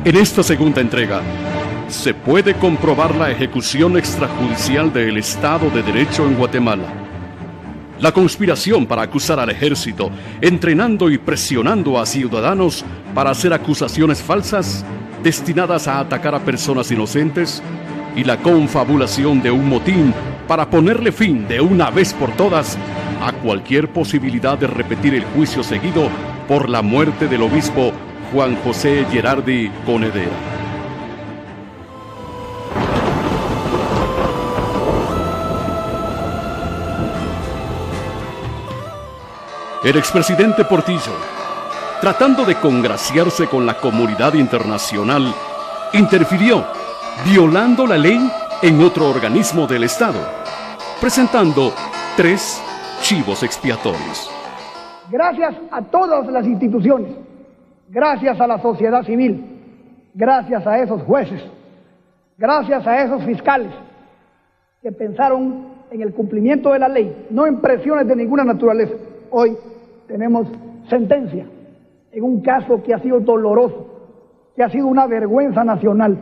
En esta segunda entrega, se puede comprobar la ejecución extrajudicial del Estado de Derecho en Guatemala. La conspiración para acusar al ejército, entrenando y presionando a ciudadanos para hacer acusaciones falsas destinadas a atacar a personas inocentes, y la confabulación de un motín para ponerle fin de una vez por todas a cualquier posibilidad de repetir el juicio seguido por la muerte del obispo Juan José Gerardi Conedera. El expresidente Portillo, tratando de congraciarse con la comunidad internacional, interfirió, violando la ley en otro organismo del Estado, presentando 3 chivos expiatorios. Gracias a todas las instituciones, gracias a la sociedad civil, gracias a esos jueces, gracias a esos fiscales que pensaron en el cumplimiento de la ley, no en presiones de ninguna naturaleza. Hoy tenemos sentencia en un caso que ha sido doloroso, que ha sido una vergüenza nacional.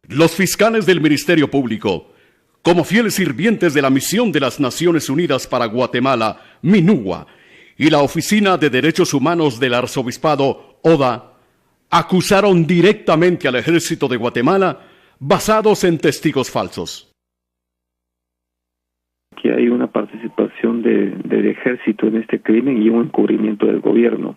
Los fiscales del Ministerio Público, como fieles sirvientes de la Misión de las Naciones Unidas para Guatemala, MINUGUA, y la Oficina de Derechos Humanos del Arzobispado, ODA, acusaron directamente al Ejército de Guatemala basados en testigos falsos. Que hay una participación del ejército en este crimen y un encubrimiento del gobierno.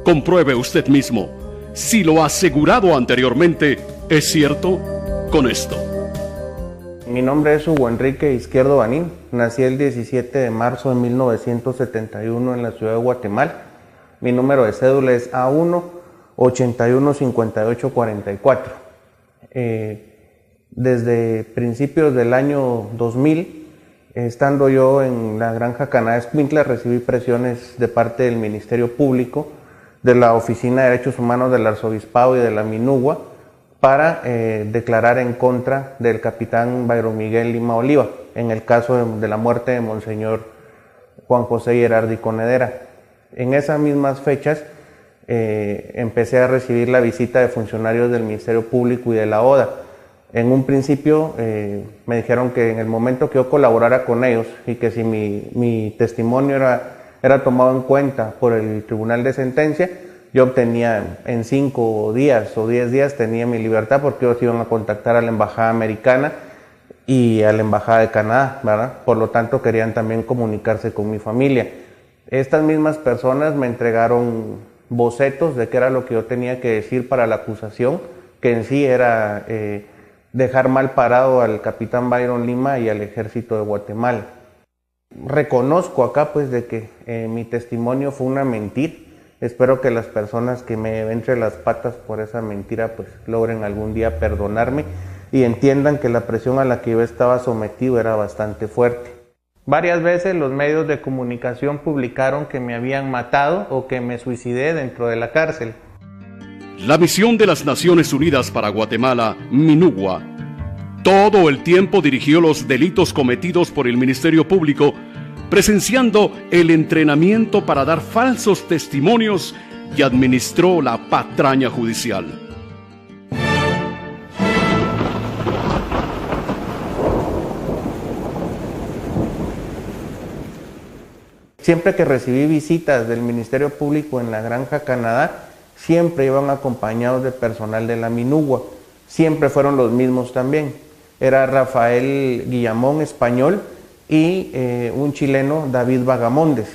Compruebe usted mismo si lo asegurado anteriormente es cierto con esto. Mi nombre es Hugo Enrique Izquierdo Banín. Nací el 17 de marzo de 1971 en la ciudad de Guatemala. Mi número de cédula es A1 81 58 44. Desde principios del año 2000, estando yo en la granja Canadá Escuintla, recibí presiones de parte del Ministerio Público, de la Oficina de Derechos Humanos del Arzobispado y de la MINUGUA para declarar en contra del capitán Byron Miguel Lima Oliva, en el caso de la muerte de Monseñor Juan José Gerardi Conedera. En esas mismas fechas empecé a recibir la visita de funcionarios del Ministerio Público y de la ODA. En un principio me dijeron que en el momento que yo colaborara con ellos y que si mi testimonio era tomado en cuenta por el Tribunal de Sentencia, yo obtenía en 5 días o 10 días tenía mi libertad, porque ellos iban a contactar a la Embajada Americana y a la Embajada de Canadá, ¿verdad? Por lo tanto querían también comunicarse con mi familia. Estas mismas personas me entregaron bocetos de qué era lo que yo tenía que decir para la acusación, que en sí era dejar mal parado al capitán Byron Lima y al ejército de Guatemala. Reconozco acá pues de que mi testimonio fue una mentira. Espero que las personas que me ven entre las patas por esa mentira pues logren algún día perdonarme y entiendan que la presión a la que yo estaba sometido era bastante fuerte. Varias veces los medios de comunicación publicaron que me habían matado o que me suicidé dentro de la cárcel. La Misión de las Naciones Unidas para Guatemala, MINUGUA, todo el tiempo dirigió los delitos cometidos por el Ministerio Público, presenciando el entrenamiento para dar falsos testimonios y administró la patraña judicial. Siempre que recibí visitas del Ministerio Público en la granja Canadá, siempre iban acompañados de personal de la MINUGUA. Siempre fueron los mismos también. Era Rafael Guillamón, español, y un chileno, David Vagamondes.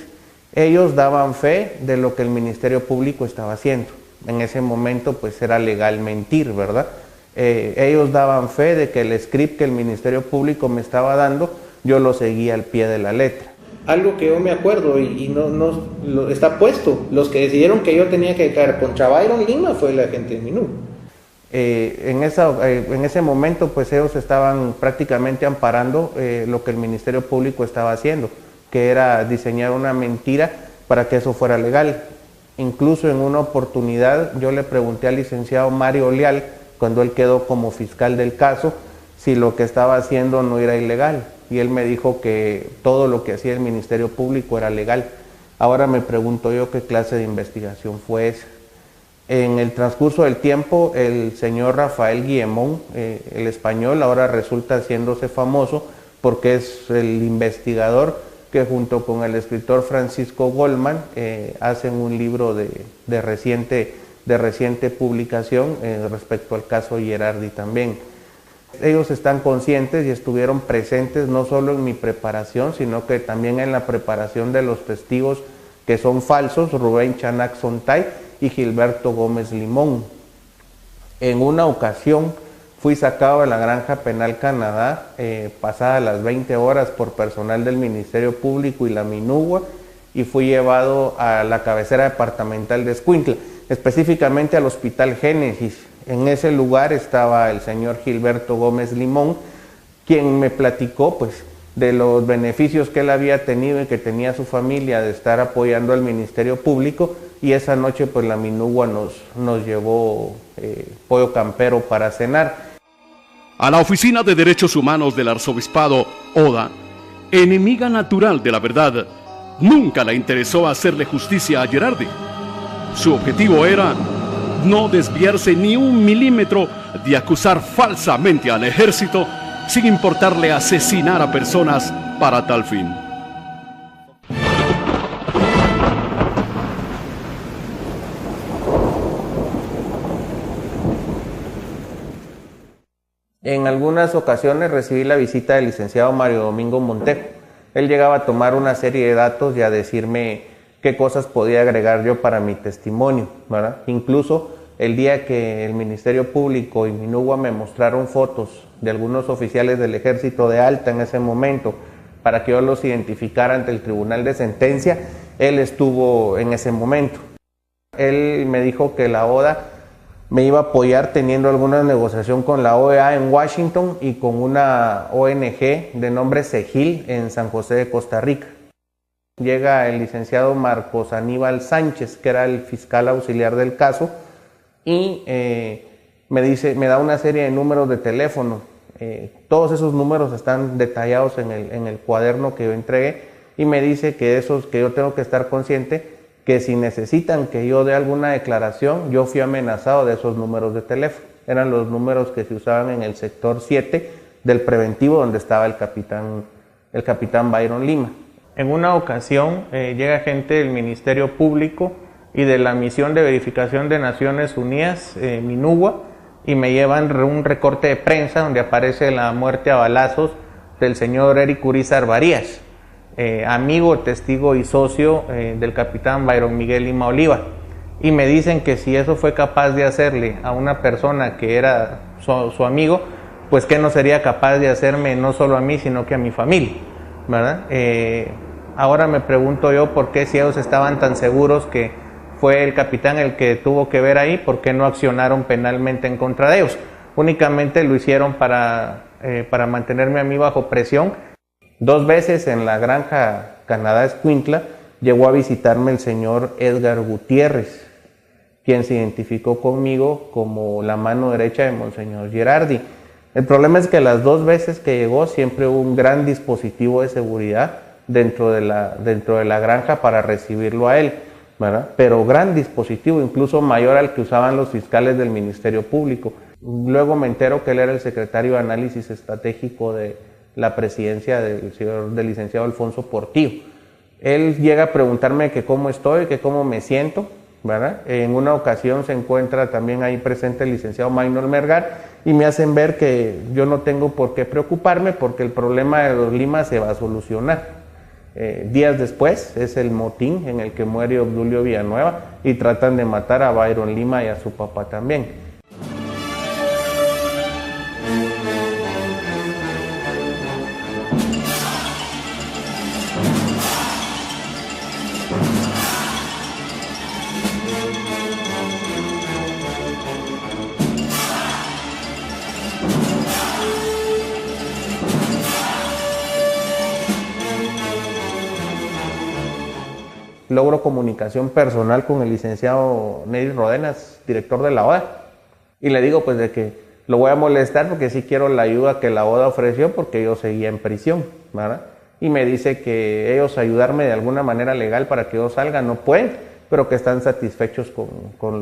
Ellos daban fe de lo que el Ministerio Público estaba haciendo. En ese momento pues era legal mentir, ¿verdad? Ellos daban fe de que el script que el Ministerio Público me estaba dando, yo lo seguía al pie de la letra. Algo que yo me acuerdo y no está puesto, los que decidieron que yo tenía que declarar contra Byron Lima fue la gente de MINUGUA. En ese momento pues ellos estaban prácticamente amparando lo que el Ministerio Público estaba haciendo, que era diseñar una mentira para que eso fuera legal. Incluso en una oportunidad yo le pregunté al licenciado Mario Leal, cuando él quedó como fiscal del caso, si lo que estaba haciendo no era ilegal, y él me dijo que todo lo que hacía el Ministerio Público era legal. Ahora me pregunto yo qué clase de investigación fue esa. En el transcurso del tiempo, el señor Rafael Guillemón, el español, ahora resulta haciéndose famoso porque es el investigador que junto con el escritor Francisco Goldman hacen un libro de reciente publicación respecto al caso Gerardi también. Ellos están conscientes y estuvieron presentes no solo en mi preparación, sino que también en la preparación de los testigos que son falsos, Rubén Chanac Sontay y Gilberto Gómez Limón. En una ocasión fui sacado de la Granja Penal Canadá, pasadas las 20 horas por personal del Ministerio Público y la Minugua, y fui llevado a la cabecera departamental de Escuintla, específicamente al Hospital Génesis. En ese lugar estaba el señor Gilberto Gómez Limón, quien me platicó pues de los beneficios que él había tenido y que tenía su familia de estar apoyando al Ministerio Público, y esa noche pues la Minugua nos llevó pollo campero para cenar. A la Oficina de Derechos Humanos del Arzobispado, Oda, enemiga natural de la verdad, nunca le interesó hacerle justicia a Gerardi. Su objetivo era no desviarse ni un milímetro de acusar falsamente al ejército, sin importarle asesinar a personas para tal fin. En algunas ocasiones recibí la visita del licenciado Mario Domingo Montejo. Él llegaba a tomar una serie de datos y a decirme qué cosas podía agregar yo para mi testimonio, ¿verdad? Incluso el día que el Ministerio Público y Minugua me mostraron fotos de algunos oficiales del Ejército de alta en ese momento para que yo los identificara ante el Tribunal de Sentencia, él estuvo en ese momento. Él me dijo que la ODA me iba a apoyar teniendo alguna negociación con la OEA en Washington y con una ONG de nombre SEGIL en San José de Costa Rica. Llega el licenciado Marcos Aníbal Sánchez, que era el fiscal auxiliar del caso, y me da una serie de números de teléfono. Todos esos números están detallados en el cuaderno que yo entregué, y me dice que yo tengo que estar consciente que si necesitan que yo dé alguna declaración, yo fui amenazado de esos números de teléfono. Eran los números que se usaban en el sector 7 del preventivo, donde estaba el capitán Byron Lima. En una ocasión llega gente del Ministerio Público y de la Misión de Verificación de Naciones Unidas, Minugua, y me llevan un recorte de prensa donde aparece la muerte a balazos del señor Eric Urizar Varías, amigo, testigo y socio del capitán Byron Miguel Lima Oliva, y me dicen que si eso fue capaz de hacerle a una persona que era su amigo, pues que no sería capaz de hacerme no solo a mí, sino que a mi familia, ¿verdad? Ahora me pregunto yo por qué, si ellos estaban tan seguros que fue el capitán el que tuvo que ver ahí, por qué no accionaron penalmente en contra de ellos. Únicamente lo hicieron para mantenerme a mí bajo presión. 2 veces en la Granja Canadá Escuintla llegó a visitarme el señor Edgar Gutiérrez, quien se identificó conmigo como la mano derecha de Monseñor Gerardi. El problema es que las 2 veces que llegó siempre hubo un gran dispositivo de seguridad dentro de la granja para recibirlo a él, ¿verdad? Pero gran dispositivo, incluso mayor al que usaban los fiscales del Ministerio Público. Luego me entero que él era el secretario de Análisis Estratégico de la presidencia del licenciado Alfonso Portillo. Él llega a preguntarme que cómo estoy, que cómo me siento, ¿verdad? En una ocasión se encuentra también ahí presente el licenciado Maynor Mergar y me hacen ver que yo no tengo por qué preocuparme porque el problema de los Limas se va a solucionar. Días después es el motín en el que muere Obdulio Villanueva y tratan de matar a Byron Lima y a su papá también. Logro comunicación personal con el licenciado Nery Rodenas, director de la ODA, y le digo pues de que lo voy a molestar porque sí quiero la ayuda que la ODA ofreció porque yo seguía en prisión, ¿verdad? Y me dice que ellos ayudarme de alguna manera legal para que yo salga no pueden, pero que están satisfechos con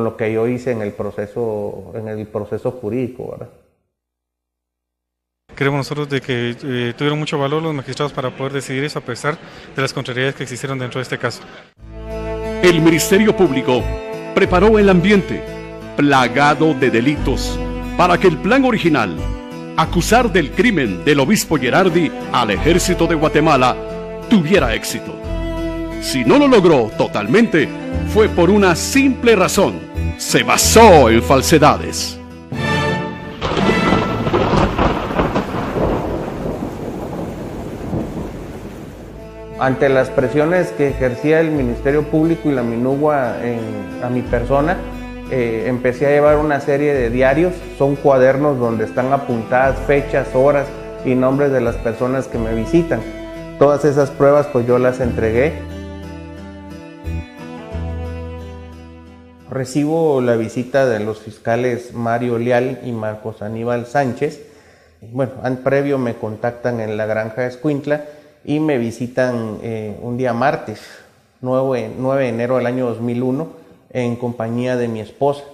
lo que yo hice en el proceso jurídico, ¿verdad? Creemos nosotros de que tuvieron mucho valor los magistrados para poder decidir eso a pesar de las contrariedades que existieron dentro de este caso. El Ministerio Público preparó el ambiente plagado de delitos para que el plan original, acusar del crimen del obispo Gerardi al ejército de Guatemala, tuviera éxito. Si no lo logró totalmente, fue por una simple razón: se basó en falsedades. Ante las presiones que ejercía el Ministerio Público y la Minugua a mi persona, empecé a llevar una serie de diarios. Son cuadernos donde están apuntadas fechas, horas y nombres de las personas que me visitan. Todas esas pruebas pues yo las entregué. Recibo la visita de los fiscales Mario Leal y Marcos Aníbal Sánchez. Bueno, previo me contactan en la granja de Escuintla y me visitan un día martes, 9 de enero del año 2001, en compañía de mi esposa,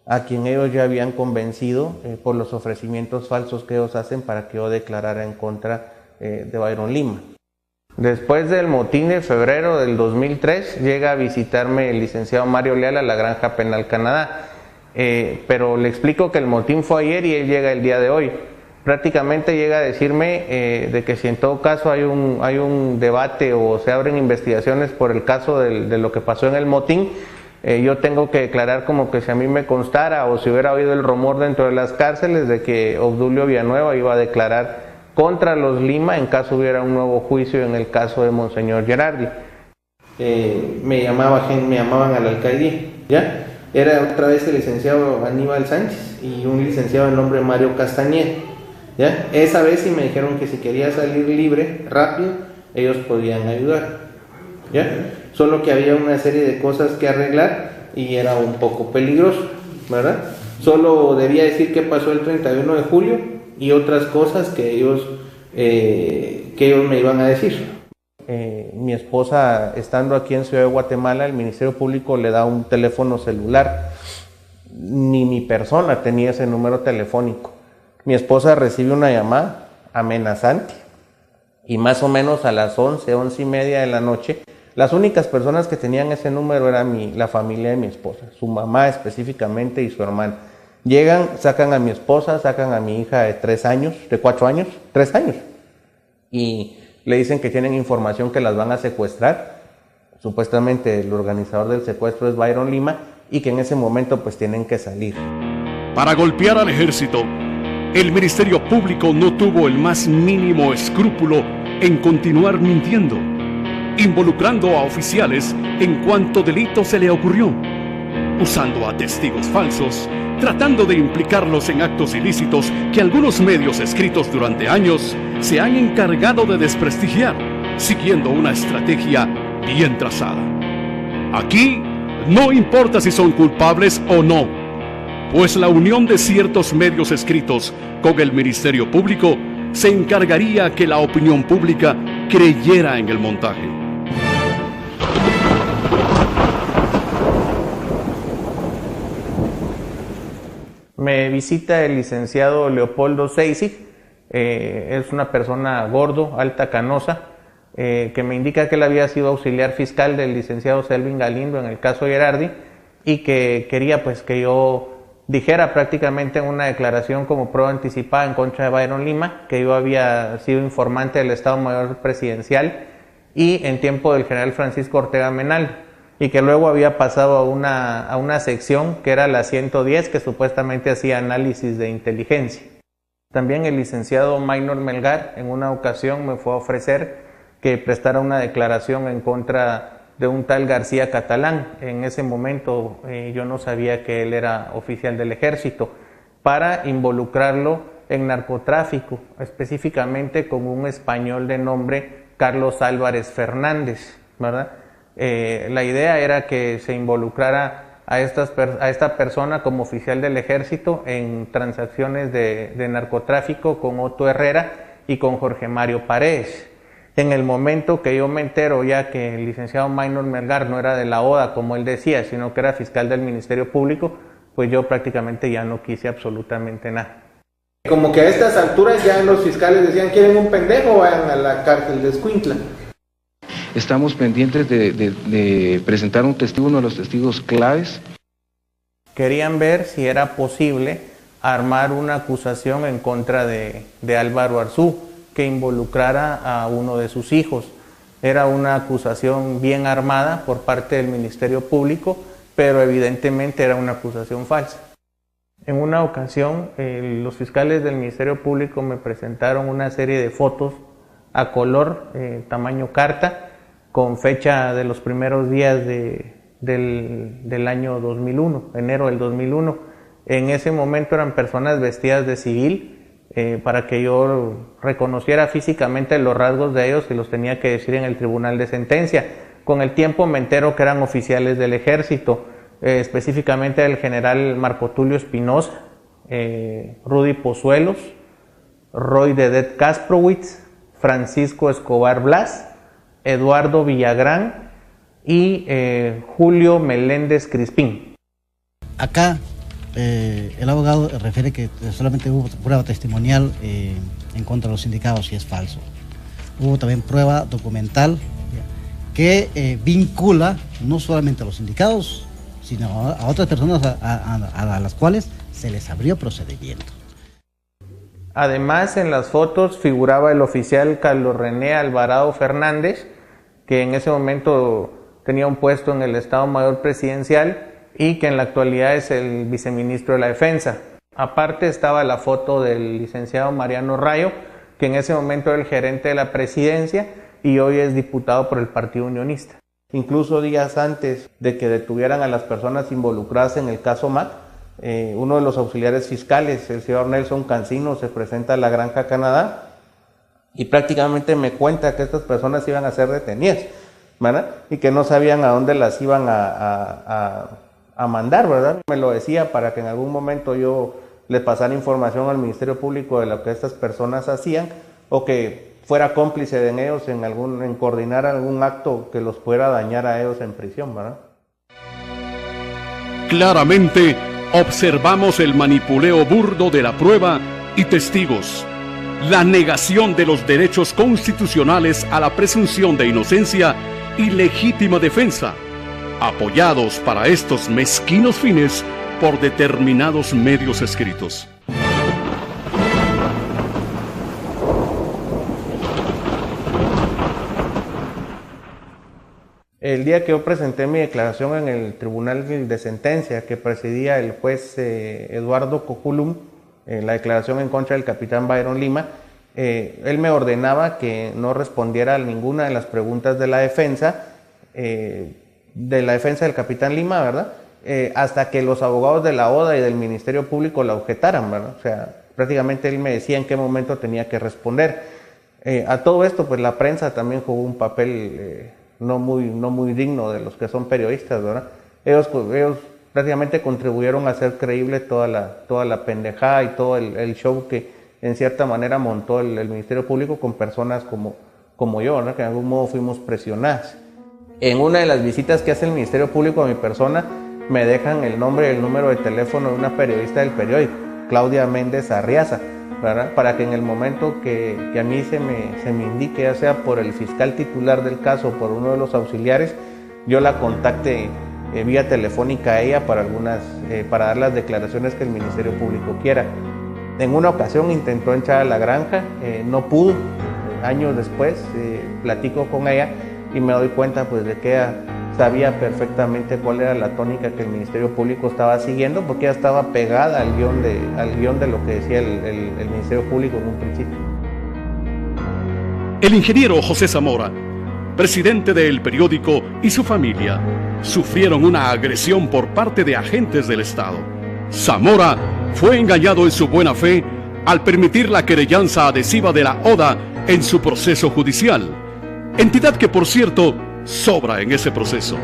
a quien ellos ya habían convencido por los ofrecimientos falsos que ellos hacen para que yo declarara en contra de Byron Lima. Después del motín de febrero del 2003, llega a visitarme el licenciado Mario Leal a la Granja Penal Canadá, pero le explico que el motín fue ayer y él llega el día de hoy. Prácticamente llega a decirme de que si en todo caso hay un debate o se abren investigaciones por el caso de lo que pasó en el motín, yo tengo que declarar como que si a mí me constara o si hubiera oído el rumor dentro de las cárceles de que Obdulio Villanueva iba a declarar contra los Lima en caso hubiera un nuevo juicio en el caso de Monseñor Gerardi. Me llamaban a la alcaldía, ¿ya? Era otra vez el licenciado Aníbal Sánchez y un licenciado de nombre Mario Castañeda. ¿Ya? Esa vez sí me dijeron que si quería salir libre, rápido, ellos podían ayudar, ¿ya? Solo que había una serie de cosas que arreglar y era un poco peligroso, ¿verdad? Solo debía decir qué pasó el 31 de julio y otras cosas que ellos me iban a decir. Mi esposa, estando aquí en Ciudad de Guatemala, el Ministerio Público le da un teléfono celular. Ni mi persona tenía ese número telefónico. Mi esposa recibe una llamada amenazante y más o menos a las 11:30 de la noche, las únicas personas que tenían ese número eran la familia de mi esposa, su mamá específicamente y su hermana. Llegan, sacan a mi esposa, sacan a mi hija de 3 años, de 4 años, 3 años, y le dicen que tienen información que las van a secuestrar. Supuestamente el organizador del secuestro es Byron Lima y que en ese momento pues tienen que salir. Para golpear al ejército, el Ministerio Público no tuvo el más mínimo escrúpulo en continuar mintiendo, involucrando a oficiales en cuanto delito se le ocurrió, usando a testigos falsos, tratando de implicarlos en actos ilícitos que algunos medios escritos durante años se han encargado de desprestigiar, siguiendo una estrategia bien trazada. Aquí no importa si son culpables o no, pues la unión de ciertos medios escritos con el Ministerio Público se encargaría que la opinión pública creyera en el montaje. Me visita el licenciado Leopoldo Seisig, es una persona gordo, alta, canosa, que me indica que él había sido auxiliar fiscal del licenciado Selvin Galindo en el caso Gerardi y que quería pues que yo dijera prácticamente en una declaración como prueba anticipada en contra de Byron Lima que yo había sido informante del Estado Mayor Presidencial y en tiempo del general Francisco Ortega Menal, y que luego había pasado a una sección que era la 110 que supuestamente hacía análisis de inteligencia. También el licenciado Maynor Melgar en una ocasión me fue a ofrecer que prestara una declaración en contra de un tal García Catalán. En ese momento yo no sabía que él era oficial del ejército, para involucrarlo en narcotráfico, específicamente con un español de nombre Carlos Álvarez Fernández, ¿verdad? La idea era que se involucrara a esta persona como oficial del ejército en transacciones de narcotráfico con Otto Herrera y con Jorge Mario Paredes. En el momento que yo me entero ya que el licenciado Maynor Melgar no era de la ODA, como él decía, sino que era fiscal del Ministerio Público, pues yo prácticamente ya no quise absolutamente nada. Como que a estas alturas ya los fiscales decían, ¿quieren un pendejo? Vayan a la cárcel de Escuintla. Estamos pendientes de presentar un testigo, uno de los testigos claves. Querían ver si era posible armar una acusación en contra de Álvaro Arzú, que involucrara a uno de sus hijos. Era una acusación bien armada por parte del Ministerio Público, pero evidentemente era una acusación falsa. En una ocasión, los fiscales del Ministerio Público me presentaron una serie de fotos a color, tamaño carta, con fecha de los primeros días del año 2001, enero del 2001. En ese momento eran personas vestidas de civil, para que yo reconociera físicamente los rasgos de ellos y los tenía que decir en el tribunal de sentencia. Con el tiempo me entero que eran oficiales del ejército, específicamente el general Marco Tulio Espinosa, Rudy Pozuelos, Roy Dedet Kasprowitz, Francisco Escobar Blas, Eduardo Villagrán y Julio Meléndez Crispín. Acá el abogado refiere que solamente hubo prueba testimonial en contra de los sindicados y es falso. Hubo también prueba documental que vincula no solamente a los sindicados, sino a otras personas a las cuales se les abrió procedimiento. Además, en las fotos figuraba el oficial Carlos René Alvarado Fernández, que en ese momento tenía un puesto en el Estado Mayor Presidencial y que en la actualidad es el viceministro de la Defensa. Aparte estaba la foto del licenciado Mariano Rayo, que en ese momento era el gerente de la presidencia y hoy es diputado por el Partido Unionista. Incluso días antes de que detuvieran a las personas involucradas en el caso MAC, uno de los auxiliares fiscales, el señor Nelson Cancino, se presenta a la Granja Canadá y prácticamente me cuenta que estas personas iban a ser detenidas, ¿verdad? Y que no sabían a dónde las iban a mandar, ¿verdad? Me lo decía para que en algún momento yo le pasara información al Ministerio Público de lo que estas personas hacían o que fuera cómplice de ellos en coordinar algún acto que los pudiera dañar a ellos en prisión, ¿verdad? Claramente observamos el manipuleo burdo de la prueba y testigos, la negación de los derechos constitucionales a la presunción de inocencia y legítima defensa, apoyados para estos mezquinos fines por determinados medios escritos. El día que yo presenté mi declaración en el tribunal de sentencia que presidía el juez Eduardo Coculum, la declaración en contra del capitán Byron Lima, él me ordenaba que no respondiera a ninguna de las preguntas de la defensa del capitán Lima, ¿verdad? Hasta que los abogados de la ODA y del Ministerio Público la objetaran, ¿verdad? O sea, prácticamente él me decía en qué momento tenía que responder. A todo esto, pues la prensa también jugó un papel no muy digno de los que son periodistas, ¿verdad? Ellos prácticamente contribuyeron a hacer creíble toda la pendejada y todo el show que en cierta manera montó el Ministerio Público con personas como yo, ¿verdad? Que de algún modo fuimos presionadas. En una de las visitas que hace el Ministerio Público a mi persona, me dejan el nombre y el número de teléfono de una periodista del periódico, Claudia Méndez Arriaza, ¿verdad? Para que en el momento que a mí se me indique, ya sea por el fiscal titular del caso o por uno de los auxiliares, yo la contacte vía telefónica a ella para dar las declaraciones que el Ministerio Público quiera. En una ocasión intentó entrar a la granja, no pudo. Años después platico con ella y me doy cuenta pues de que ella sabía perfectamente cuál era la tónica que el Ministerio Público estaba siguiendo, porque ella estaba pegada al guión de lo que decía el Ministerio Público en un principio. El ingeniero José Zamora, presidente del periódico, y su familia sufrieron una agresión por parte de agentes del Estado. Zamora fue engañado en su buena fe al permitir la querellanza adhesiva de la ODA en su proceso judicial, entidad que, por cierto, sobra en ese proceso.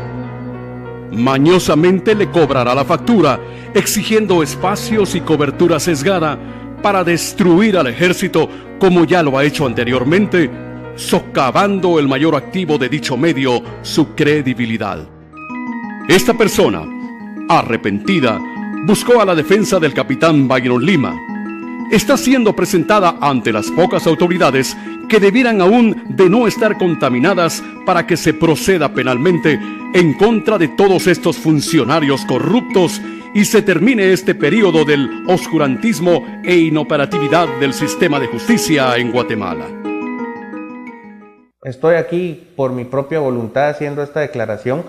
Mañosamente le cobrará la factura, exigiendo espacios y cobertura sesgada para destruir al ejército, como ya lo ha hecho anteriormente, socavando el mayor activo de dicho medio, su credibilidad. Esta persona, arrepentida, buscó a la defensa del capitán Byron Lima. Está siendo presentada ante las pocas autoridades que debieran aún de no estar contaminadas para que se proceda penalmente en contra de todos estos funcionarios corruptos y se termine este periodo del oscurantismo e inoperatividad del sistema de justicia en Guatemala. Estoy aquí por mi propia voluntad haciendo esta declaración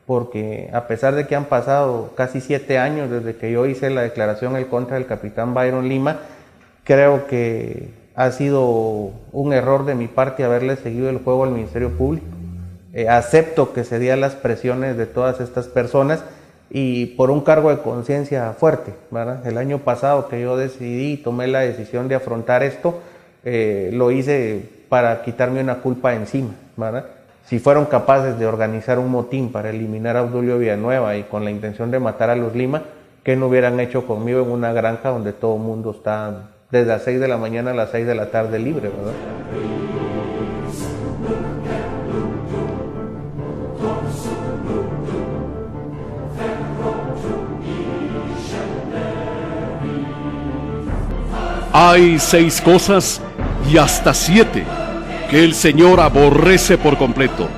porque a pesar de que han pasado casi 7 años desde que yo hice la declaración en contra del capitán Byron Lima, creo que ha sido un error de mi parte haberle seguido el juego al Ministerio Público. Acepto que cedí a las presiones de todas estas personas y por un cargo de conciencia fuerte, ¿verdad? El año pasado que yo decidí y tomé la decisión de afrontar esto, lo hice para quitarme una culpa encima, ¿verdad? Si fueron capaces de organizar un motín para eliminar a Obdulio Villanueva y con la intención de matar a los Lima, ¿qué no hubieran hecho conmigo en una granja donde todo el mundo está desde las 6 de la mañana a las 6 de la tarde libre, ¿verdad? Hay 6 cosas y hasta 7 que el Señor aborrece por completo: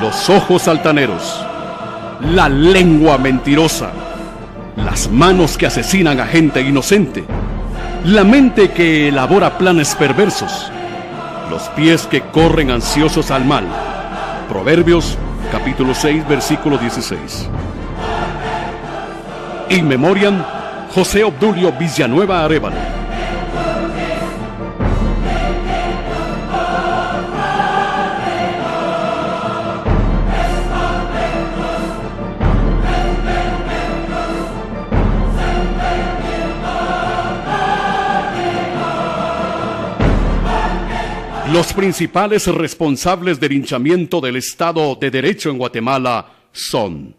los ojos altaneros, la lengua mentirosa, las manos que asesinan a gente inocente, la mente que elabora planes perversos, los pies que corren ansiosos al mal. Proverbios capítulo 6 versículo 16. In memoriam, José Obdulio Villanueva Arévalo. Los principales responsables del linchamiento del Estado de Derecho en Guatemala son: